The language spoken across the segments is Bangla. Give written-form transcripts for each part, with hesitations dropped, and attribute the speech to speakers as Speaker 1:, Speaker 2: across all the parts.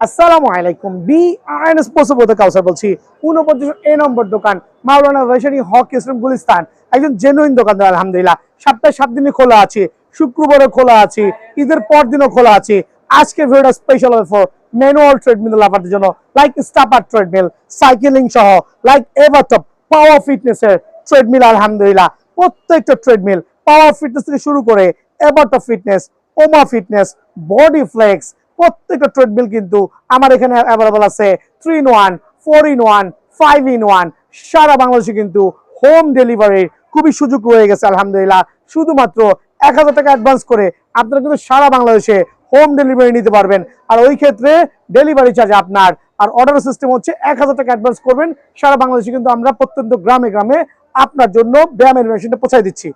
Speaker 1: আসসালামু আলাইকুম। বিআরএন স্পোর্টস বলতে কাউসার বলছি। 49 এ নম্বর দোকান, মাওলানা ভাসানী হক ইসলাম গুলিস্তান। একজন জেনুইন দোকানদার আলহামদুলিল্লাহ। সপ্তাহে 7 দিনই খোলা আছে, শুক্রবারও খোলা আছে, ঈদের পর দিনও খোলা আছে। আজকে ভিডিওটা স্পেশাল অফার ম্যানুয়াল ট্রেডমিল লাভারদের জন্য, লাইক স্টাপার ট্রেডমিল, সাইকেলিং সহ, লাইক এভারটপ পাওয়ার ফিটনেসের ট্রেডমিল আলহামদুলিল্লাহ। প্রত্যেকটা ট্রেডমিল পাওয়ার ফিটনেস থেকে শুরু করে এভারটপ ফিটনেস, ওমা ফিটনেস, বডি ফ্লেক্স, প্রত্যেকটা ট্রেডমিল কিন্তু আমার এখানে অ্যাভেলেবল আছে। 3-in-1, 4-in-1, 5-in-1। সারা বাংলাদেশে কিন্তু হোম ডেলিভারির খুবই সুযোগ রয়ে গেছে আলহামদুলিল্লাহ। শুধুমাত্র 1000 টাকা অ্যাডভান্স করে আপনারা কিন্তু সারা বাংলাদেশে হোম ডেলিভারি নিতে পারবেন। আর ওই ক্ষেত্রে ডেলিভারি চার্জ আপনার, আর অর্ডার সিস্টেম হচ্ছে 1000 টাকা অ্যাডভান্স করবেন। সারা বাংলাদেশে কিন্তু আমরা প্রত্যন্ত গ্রামে গ্রামে আপনার জন্য ব্যায়ামের মেশিনটা পৌঁছায় দিচ্ছি।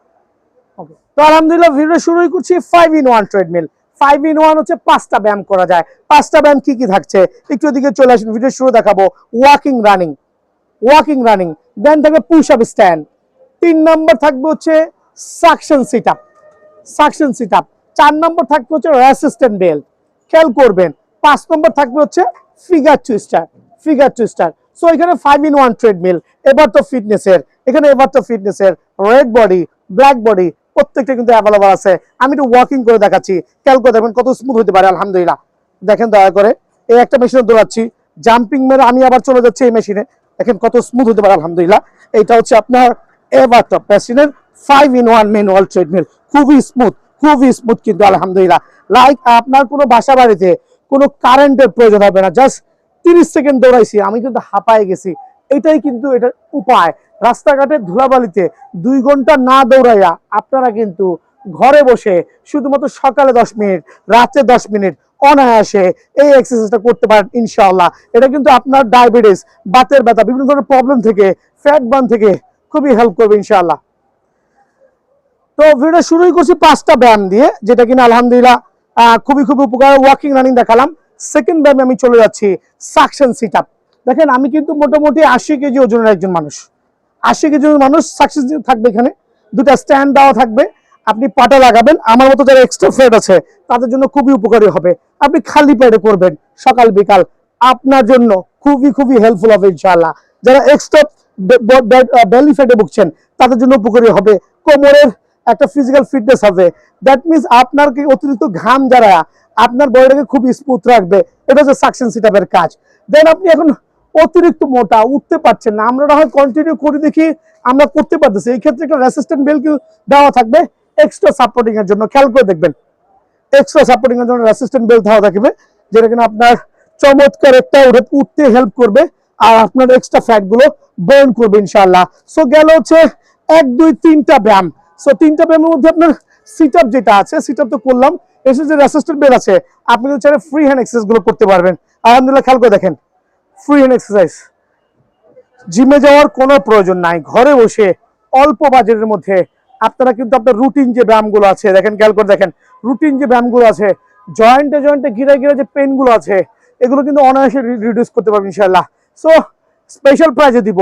Speaker 1: ওকে, তো আলহামদুলিল্লাহ ভিডিও শুরুই করছি 5-in-1 ট্রেডমিল। 5-in-1 হচ্ছে 5টা ব্যায়াম করা যায়। 5টা ব্যায়াম কি কি থাকছে একটু এদিকে চলে আসুন, ভিডিও শুরু দেখাবো। ওয়াকিং রানিং, দেন থাকবে পুশ আপ স্ট্যান্ড। 3 নম্বর থাকবে হচ্ছে সাকশন সিট আপ। 4 নম্বর থাকবে হচ্ছে রেসিস্ট্যান্ট বেল্ট, খেয়াল করবেন। 5 নম্বর থাকবে হচ্ছে ফিগার টুইস্টার। সো এখানে 5-in-1 ট্রেডমিল, এবার তো ফিটনেসের, রেড বডি, ব্ল্যাক বডি প্রত্যেকটা কিন্তু অ্যাভেলেবল আছে। আমি একটু ওয়াকিং করে দেখাচ্ছি, খেয়াল করে দেখবেন কত স্মুথ হতে পারে আলহামদুলিল্লাহ। দেখেন দয়া করে, এই একটা মেশিনে দৌড়াচ্ছি, জাম্পিং মেরে আমি আবার চলে যাচ্ছি এই মেশিনে, দেখেন কত স্মুথ হতে পারে আলহামদুলিল্লাহ। এইটা হচ্ছে আপনার এভারটপ মেশিনের 5-in-1 ম্যানুয়াল ট্রেডমিল। খুবই স্মুথ কিন্তু আলহামদুলিল্লাহ। লাইক আপনার কোনো বাসা বাড়িতে কোনো কারেন্টের প্রয়োজন হবে না, জাস্ট 30 সেকেন্ড দৌড়াইছি, আমি কিন্তু হাঁপায়ে গেছি। এটাই কিন্তু এটার উপায়। রাস্তাঘাটে ধুলাবালিতে 2 ঘন্টা না দৌড়াইয়া আপনারা কিন্তু ঘরে বসে শুধুমাত্র সকালে 10 মিনিট, রাতে 10 মিনিট অনায়াসে এই এক্সারসাইজটা করতে পারেন ইনশাআল্লাহ। এটা কিন্তু আপনার ডায়াবেটিস, বাতের ব্যথা, বিভিন্ন ধরনের প্রবলেম থেকে, ফ্যাট বার্ন থেকে খুবই হেল্প করবে ইনশাআল্লাহ। তো ভিডিও শুরুই করছি 5টা ব্যায়াম দিয়ে, যেটা কিনা আলহামদুলিল্লাহ খুবই উপকার। ওয়াকিং রানিং দেখালাম। সেকেন্ড ব্যায়ামে আমি চলে যাচ্ছি সাকশন সিট আপ। দেখেন আমি কিন্তু মোটামুটি 80 কেজি ওজনের একজন মানুষ। 80 কেজি মানুষ সাকসেস থাকবে। এখানে 2টা স্ট্যান্ড দেওয়া থাকবে, আপনি পাটা লাগাবেন। আমার মতো যারা এক্সট্রা ফ্যাট আছে তাদের জন্য খুবই উপকারী হবে। আপনি খালি পেটে করবেন সকাল বিকাল, আপনার জন্য খুবই হেল্পফুল হবে ইনশাআল্লাহ। যারা এক্সট্রা বেলি ফ্যাটে ভুগছেন তাদের জন্য উপকারী হবে। কোমরের একটা ফিজিক্যাল ফিটনেস হবে। দ্যাট মিনস আপনার কি অতিরিক্ত ঘাম যারা আপনার বডিটাকে খুব স্মুথ রাখবে। এটা হচ্ছে সাকশন সিট আপের কাজ। দেন আপনি এখন অতিরিক্ত মোটা, উঠতে পারছেন না, আমরা না হয় কন্টিনিউ করে দেখি আমরা করতে পারতেছি, এই ক্ষেত্রে একটা রেসিস্ট্যান্ট বেল্ট দেওয়া থাকবে এক্সট্রা সাপোর্টিং এর জন্য। খেয়াল করে দেখবেন, এক্সট্রা সাপোর্টিং এর জন্য রেসিস্ট্যান্ট বেল্ট দেওয়া থাকবে, যেটা কিনা আপনার চমৎকার একটা উঠতে হেল্প করবে আর আপনার এক্সট্রা ফ্যাট গুলো বার্ন করবে ইনশাআল্লাহ। সো গেল হচ্ছে 1 2 3টা ব্যায়াম। সো 3টা ব্যায়ামের মধ্যে আপনার সিট আপ যেটা আছে, সিট আপ তো করলাম। এর যে রেসিস্ট্যান্ট বেল্ট আছে, আপনি তো চাইলে ফ্রি হ্যান্ড এক্সারসাইজ গুলো করতে পারবেন আলহামদুলিল্লাহ। খেয়াল করে দেখেন, ফ্রি হ্যান্ড এক্সারসাইজ, জিমে যাওয়ার কোনো প্রয়োজন নাই। ঘরে বসে অল্প বাজেটের মধ্যে আপনারা কিন্তু আপনার রুটিন যে ব্যায়ামগুলো আছে, দেখেন খেয়াল করে দেখেন, রুটিন যে ব্যায়ামগুলো আছে, জয়েন্টে ঘিরে যে পেনগুলো আছে, এগুলো কিন্তু অনায়াসে রিডিউস করতে পারবেন ইনশাআল্লাহ। সো স্পেশাল প্রাইজে দিব।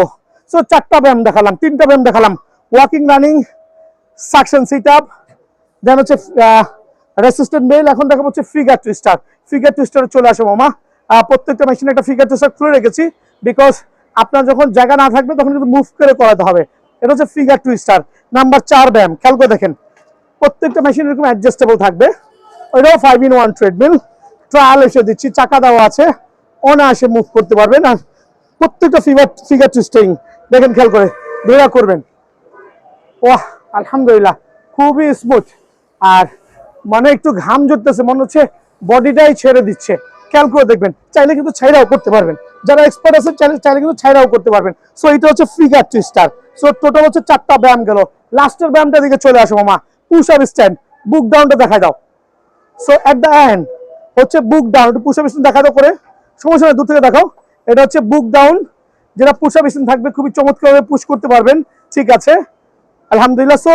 Speaker 1: সো 4টা ব্যায়াম দেখালাম, 3টা ব্যায়াম দেখালাম। Walking running, suction sit up, then হচ্ছে রেসিস্ট্যান্ট বেল্ট। এখন দেখা হচ্ছে ফিগার টুইস্টারে চলে আসো মামা। প্রত্যেকটা মেশিনে একটা ফিগার টুইস্টার খুলে রেখেছি, বিকজ আপনার যখন জায়গা না থাকবে তখন কিন্তু মুভ করে করাতে হবে। এটা হচ্ছে ফিগার টুইস্টার। নাম্বার 4 ব্যায়াম, খেয়াল করে দেখেন, প্রত্যেকটা মেশিন এরকম অ্যাডজাস্টেবল থাকবে। ওইটাও 5-in-1 ট্রেডমিল। ট্রায়াল এসে দিচ্ছি, চাকা দেওয়া আছে, অনায়াসে মুভ করতে পারবেন। আর প্রত্যেকটা ফিগার টুইস্টিং দেখেন, খেয়াল করে দৌড়া করবেন। ওয়াহ আলহামদুলিল্লাহ, খুবই স্মুথ। আর মানে একটু ঘাম জড়তেছে, মনে হচ্ছে বডিটাই ছেড়ে দিচ্ছে। খেয়াল করে দেখবেন, চাইলে কিন্তু ছাইরাও করতে পারবেন। যারা এক্সপার্ট আছে চাইলে কিন্তু ছাইরাও করতে পারবেন। সো এটা হচ্ছে ফিগার টুইস্টার। সো টোটাল হচ্ছে 4টা ব্যায়াম গেল। লাস্টের ব্যায়ামটা দিকে চলে আসো মামা, পুশ আপ স্ট্যান্ড। বুক ডাউনটা দেখাই দাও। সো এট দ্য এন্ড হচ্ছে বুক ডাউন। একটু পুশ আপ স্ট্যান্ড দেখা দাও করে, সমস্যা দূর থেকে দেখাও। এটা হচ্ছে বুক ডাউন, যেটা পুশ আপ স্ট্যান্ড থাকবে, খুবই চমৎকারভাবে পুশ করতে পারবেন। ঠিক আছে আলহামদুলিল্লাহ। সো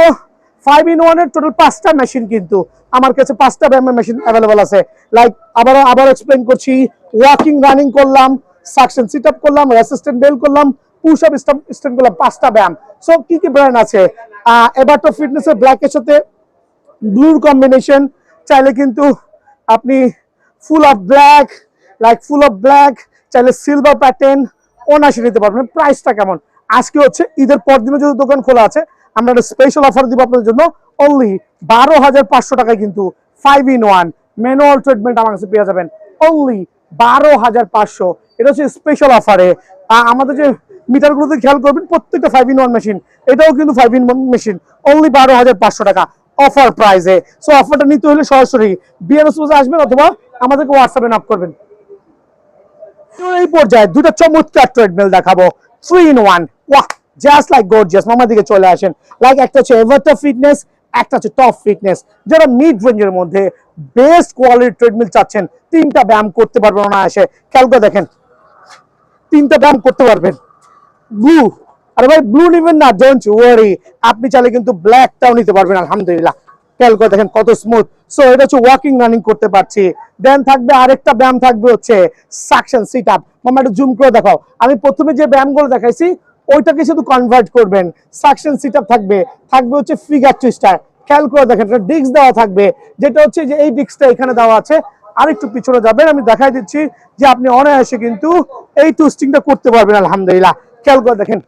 Speaker 1: 5-in-1 এর টোটাল 5টা মেশিন কিন্তু আমার কাছে, 5টা ব্যায়ামের মেশিন অ্যাভেলেবল আছে। লাইক আবার এক্সপ্লেইন করছি, ওয়াকিং রানিং করলাম, সাকশন সিট আপ করলাম, রেসিস্ট্যান্ট বেল্ট করলাম, পুশ আপ স্ট্যান্ড করলাম, 5টা ব্যায়াম। সো কি ব্র্যান্ড আছে? এভারটপ ফিটনেসের ব্ল্যাকের সাথে ব্লুর কম্বিনেশন। চাইলে কিন্তু আপনি full of black, like full of black, চাইলে সিলভার প্যাটার্ন অনায়াসে নিতে পারবেন। প্রাইসটা কেমন? আজকে হচ্ছে ঈদের পর দিনে যেহেতু দোকান খোলা আছে, আমরা একটা স্পেশাল অফার দিব আপনাদের জন্য। অনলি 12,500 টাকায় কিন্তু 5-in-1 ম্যানুয়াল ট্রিটমেন্ট আমার কাছে পেয়ে যাবেন। অনলি 12,500। এটা হচ্ছে স্পেশাল অফারে। আমাদের যে মিটারগুলোতে খেয়াল করবেন, প্রত্যেকটা 5-in-1 মেশিন, এটাও কিন্তু 5-in-1 মেশিন। অনলি 12,500 টাকা অফার প্রাইসে। সো অফারটা নিতে হলে সরাসরি বিএনএস আসবেন অথবা আমাদেরকে হোয়াটসঅ্যাপে নক করবেন। এই পর্যায়ে দুটো চমৎকার ট্রেডমিল দেখাবো 3-in-1। ওয়াহ, জাস্ট লাইক গর্জিয়াস। মামার দিকে চলে আসেন। লাইক একটা হচ্ছে এভারটা ফিটনেস, একটা হচ্ছে টপ ফিটনেস। যারা মিড রেঞ্জের মধ্যে বেস্ট কোয়ালিটির ট্রেডমিল চাচ্ছেন, 3টা ব্যায়াম করতে পারবেন অনায়াসে। খেয়াল করে দেখেন, 3টা ব্যায়াম করতে পারবেন। ব্লু, আরে ভাই ব্লু নেবেন না, ডোন্ট ওয়ারি, আপনি চাইলে কিন্তু ব্ল্যাকটাও নিতে পারবেন আলহামদুলিল্লাহ। খেয়াল করে দেখেন কত স্মুথ। সো এটা হচ্ছে ওয়াকিং রানিং করতে পারছি। দেন থাকবে আরেকটা ব্যায়াম, থাকবে হচ্ছে সাকশন সিট আপ। মামা একটু জুম করে দেখাও। আমি প্রথমে যে ব্যায়ামগুলো দেখাইছি ওইটাকে শুধু কনভার্ট করবেন। সাকশন সিট আপ থাকবে, থাকবে হচ্ছে ফিগার টুইস্টার। খেয়াল করে দেখেন, একটা ডিস্ক দেওয়া থাকবে, যেটা হচ্ছে যে এই ডিস্কটা এখানে দেওয়া আছে। আরেকটু পিছনে যাবেন, আমি দেখাই দিচ্ছি যে আপনি অনায়াসে কিন্তু এই টুইস্টিংটা করতে পারবেন আলহামদুলিল্লাহ। খেয়াল করে দেখেন।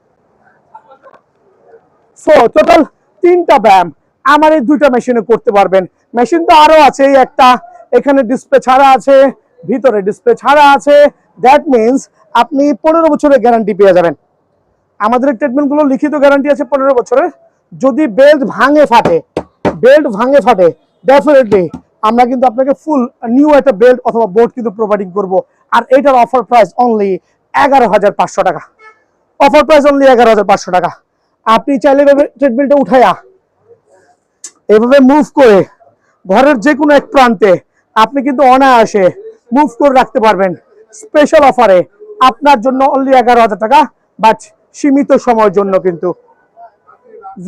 Speaker 1: সো টোটাল 3টা ব্যায়াম আমার এই 2টা মেশিনে করতে পারবেন। মেশিন তো আরো আছে, এই একটা এখানে ডিসপ্লে ছাড়া আছে, ভিতরে ডিসপ্লে ছাড়া আছে। দ্যাট মিনস আপনি 15 বছরের গ্যারান্টি পেয়ে যাবেন। আমাদের ট্রিটমেন্টগুলো লিখিত গ্যারান্টি আছে 15 বছরের। যদি বেল্ট ভাঙে ফাটে, ডেফিনেটলি আমরা কিন্তু আপনাকে ফুল নিউ একটা বেল্ট অথবা বোর্ড কিন্তু প্রোভাইডিং করব। আর এটার অফার প্রাইস অনলি 11,500 টাকা। অফার প্রাইস অনলি 11,500 টাকা। আপনি চাইলে ট্রিটমেন্টটা উঠাইয়া এভাবে মুভ করে ঘরের যে কোনো এক প্রান্তে আপনি কিন্তু অনায়াসে মুভ করে রাখতে পারবেন। স্পেশাল অফারে আপনার জন্য অনলি 11,000 টাকা, বাট সীমিত সময়ের জন্য। কিন্তু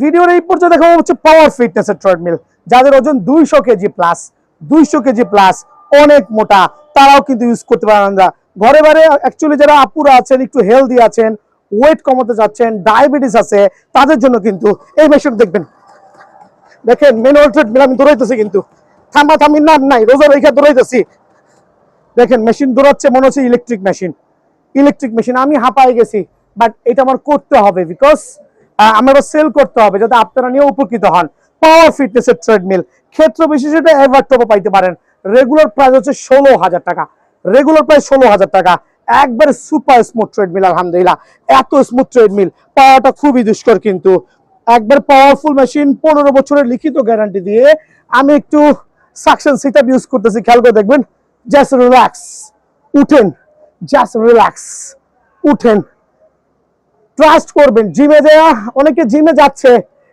Speaker 1: ভিডিওর এই পর্যায়ে দেখা হচ্ছে পাওয়ার ফিটনেসের ট্রেডমিল। যাদের ওজন 200 কেজি প্লাস, 200 কেজি প্লাস, অনেক মোটা, তারাও কিন্তু ইউজ করতে পারেন। আমরা ঘরে বারে অ্যাকচুয়ালি যারা আপুরা আছেন, একটু হেলদি আছেন, ওয়েট কমাতে যাচ্ছেন, ডায়াবেটিস আছে, তাদের জন্য কিন্তু এই মেশিন দেখবেন। দেখেন ম্যানুয়াল ট্রেডমিল আমি দৌড়াইতেছি, কিন্তু থামির নাম নাই, রোজা রেখে দৌড়াইতেছি। দেখেন মেশিন দৌড়াচ্ছে, মনে হচ্ছে ইলেকট্রিক মেশিন। আমি হাঁপাই গেছি, বাট এটা আমার করতে হবে, বিকজ আমার সেল করতে হবে, যাতে আপনারা নিয়ে উপকৃত হন। পাওয়ার ফিটনেসের ট্রেডমিল, ক্ষেত্র বিশেষে এভারটপও পাইতে পারেন। রেগুলার প্রাইস হচ্ছে 16,000 টাকা। রেগুলার প্রাইস 16,000 টাকা। একবারে সুপার স্মুথ ট্রেডমিল আলহামদুলিল্লাহ। এত স্মুথ ট্রেডমিল পাওয়াটা খুবই দুষ্কর, কিন্তু একবার পাওয়ারফুল মেশিন, 15 বছরের লিখিত গ্যারান্টি দিয়ে আমি একটু সাকশন সিট আপ ইউজ করতেছি। খেয়াল করে দেখবেন, জাস্ট রিল্যাক্স, উঠেন, জাস্ট রিল্যাক্স, উঠেন। ট্রাস্ট করবেন। জিমে দেয়া, অনেকে জিমে যাচ্ছে,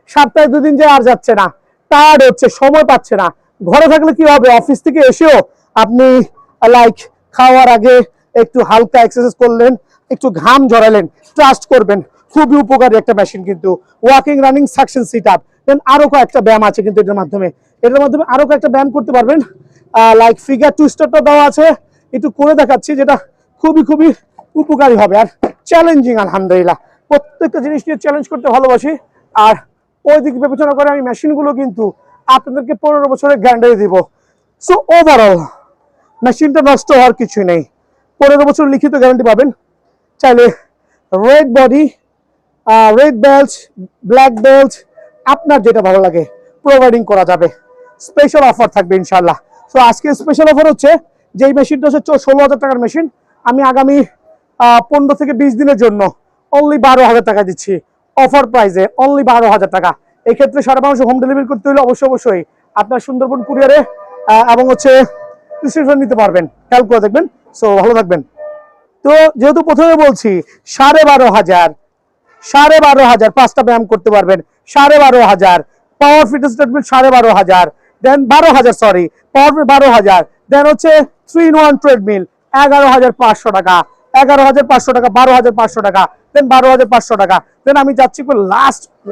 Speaker 1: সপ্তাহে 2 দিন যায় আর যাচ্ছে না, টায়ার্ড হচ্ছে, সময় পাচ্ছে না। ঘরে থাকলে কি হবে, অফিস থেকে এসেও আপনি লাইক খাওয়ার আগে একটু হালকা এক্সারসাইজ করলেন, একটু ঘাম ঝরালেন। ট্রাস্ট করবেন, খুবই উপকারী একটা মেশিন কিন্তু। Walking running suction sit up, then আরো কয়েকটা ব্যায়াম আছে কিন্তু এটার মাধ্যমে আরো কয়েকটা ব্যায়াম করতে পারবেন। লাইক ফিগার টুইস্টারটা দেওয়া আছে, একটু করে দেখাচ্ছি, যেটা খুবই খুবই উপকারী হবে। আর চ্যালেঞ্জিং আলহামদুলিল্লাহ, প্রত্যেকটা জিনিস নিয়ে চ্যালেঞ্জ করতে ভালোবাসি। আর ওই দিক বিবেচনা করে আমি মেশিনগুলো কিন্তু আপনাদেরকে 15 বছরের গ্যারান্টি দিব। সো ওভারঅল মেশিনটা নষ্ট হওয়ার কিছুই নেই, 15 বছর লিখিত গ্যারান্টি পাবেন। চাইলে red body, red belt, black belt, আপনার যেটা ভালো লাগে প্রোভাইডিং করা যাবে। স্পেশাল অফার থাকবে ইনশাল্লাহ। সো আজকে স্পেশাল অফার হচ্ছে যে এই মেশিনটা হচ্ছে 16,000 টাকার মেশিন, আমি আগামী 15 থেকে 20 দিনের জন্য অনলি 12,000 টাকা দিচ্ছি। অফার প্রাইসে অনলি 12,000 টাকা। এই ক্ষেত্রে সারা বাংলাদেশে হোম ডেলিভারি করতে হলে অবশ্যই আপনার সুন্দরবন কুরিয়ারে এবং হচ্ছে প্রিসক্রিপশন নিতে পারবেন। খেয়াল করে দেখবেন। সো ভালো থাকবেন। তো যেহেতু প্রথমে বলছি 12,500, 12,500 5টা ব্যায়াম করতে পারবেন। 12,500 পাওয়ার ফিটনেস ট্রিটমেন্ট, 12,500, দেন 12,000, সরি পাওয়ার 12,000, দেন হচ্ছে 3-in-1 ট্রেডমিল 11,500 টাকা, 11,500 টাকা, 12,500 টাকা, দেন 12,500 টাকা। দেন আমি যাচ্ছি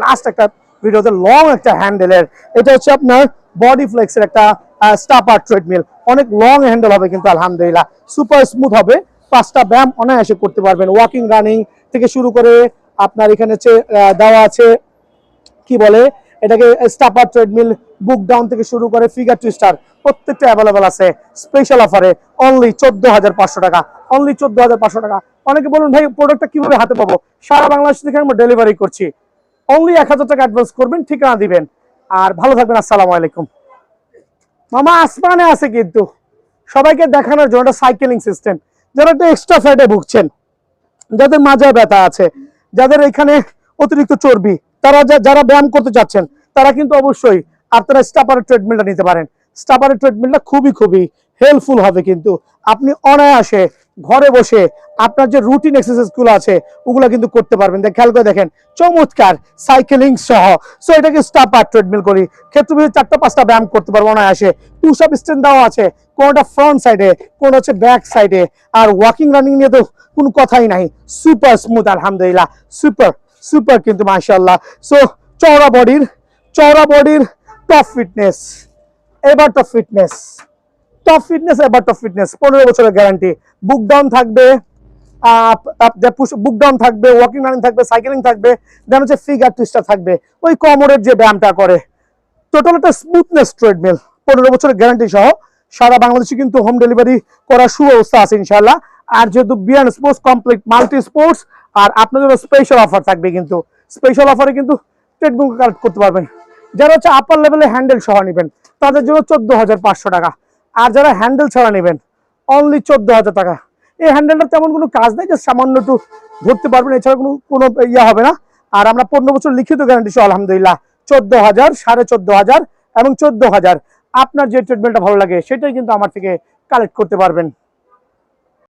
Speaker 1: লাস্ট একটা ভিডিওতে লং একটা হ্যান্ডেলের, এটা হচ্ছে আপনার বডি ফ্লেক্সের একটা স্টাপার ট্রেডমিল। অনেক লং হ্যান্ডেল হবে কিন্তু আলহামদুলিল্লাহ, সুপার স্মুথ হবে। 5টা ব্যায়াম অনায়াসে করতে পারবেন। ওয়াকিং রানিং থেকে শুরু করে আপনার এখানে হচ্ছে দেওয়া আছে কি বলে এটাকে স্টাপার ট্রেডমিল, বুক ডাউন থেকে শুরু করে ফিগার টুইস্টার প্রত্যেকটা অ্যাভেলেবল আছে স্পেশাল অফারে অনলি 14,500 টাকা, অনলি 14,500 টাকা। অনেকে বলুন ভাই প্রোডাক্টটা কিভাবে হাতে পাবো? সারা বাংলাদেশ থেকে আমরা ডেলিভারি করছি। অনলি 1,000 টাকা অ্যাডভান্স করবেন, ঠিকানা দিবেন। আর ভালো থাকবেন, আসসালামু আলাইকুম। মামা আসমানে আছে কিন্তু সবাইকে দেখানোর জন্য একটা সাইকেলিং সিস্টেম। যারা একটা এক্সট্রা ফ্যাটে ভুগছেন, যাদের মাজায় ব্যথা আছে, যাদের এখানে অতিরিক্ত চর্বি, তারা যারা ব্যায়াম করতে চাচ্ছেন, তারা কিন্তু অবশ্যই আপনারা স্টাপারের ট্রেডমিলটা নিতে পারেন। স্টাপারের ট্রেডমিলটা খুবই খুবই হেল্পফুল হবে, কিন্তু আপনি অনায়াসে ঘরে বসে আপনার যে রুটিন এক্সারসাইজ গুলো আছে ওগুলো কিন্তু করতে পারবেন। খেয়াল করে দেখেন, চমৎকার সাইকেলিং সহ। সো এটাকে স্টাপার ট্রেডমিল করি, ক্ষেত্র 4টা 5টা ব্যায়াম করতে পারবো অনায়াসে। পুশ আপ স্ট্যান্ড দেওয়া আছে, কোনটা ফ্রন্ট সাইডে, কোনটা হচ্ছে ব্যাক সাইডে। আর ওয়াকিং রানিং নিয়ে তো কোনো কথাই নাই, সুপার স্মুথ আলহামদুলিল্লাহ, সুপার সুপার কিন্তু মাশাআল্লাহ। সো চওড়া বডির টপ ফিটনেস, এবার টপ ফিটনেস, এবার টপ ফিটনেস 15 বছরের গ্যারান্টি। বুক ডাউন থাকবে, বুক ডাউন থাকবে, ওয়াকিং রানিং থাকবে, সাইকেলিং থাকবে, দেন হচ্ছে ফিগার টুইস্টার থাকবে, ওই কোমরের যে ব্যায়ামটা করে। টোটাল একটা স্মুথনেস ট্রেডমিল 15 বছরের গ্যারান্টি সহ। সারা বাংলাদেশে কিন্তু হোম ডেলিভারি করার সুব্যবস্থা আছে ইনশাআল্লাহ। আর যেহেতু বিয়ান স্পোর্টস কমপ্লিট মাল্টি স্পোর্টস, আর আপনাদের স্পেশাল অফার থাকবে, কিন্তু স্পেশাল অফারে কিন্তু ট্রেডমিল কালেক্ট করতে পারবেন। যারা হচ্ছে আপার লেভেলে হ্যান্ডেল সহ নেবেন তাদের জন্য 14,500 টাকা, আর যারা হ্যান্ডেল ছাড়া নেবেন অনলি 14,000 টাকা। এই হ্যান্ডেলটা তেমন কোনো কাজ নেই, যে সামান্য একটু ধরতে পারবেন, এছাড়া কোনো ইয়া হবে না। আর আমরা 15 বছর লিখিত গ্যারান্টি সহ আলহামদুলিল্লাহ 14,000, 14,500 এবং 14,000। আপনার যে ট্রিটমেন্টটা ভালো লাগে সেটাই কিন্তু আমার থেকে কালেক্ট করতে পারবেন।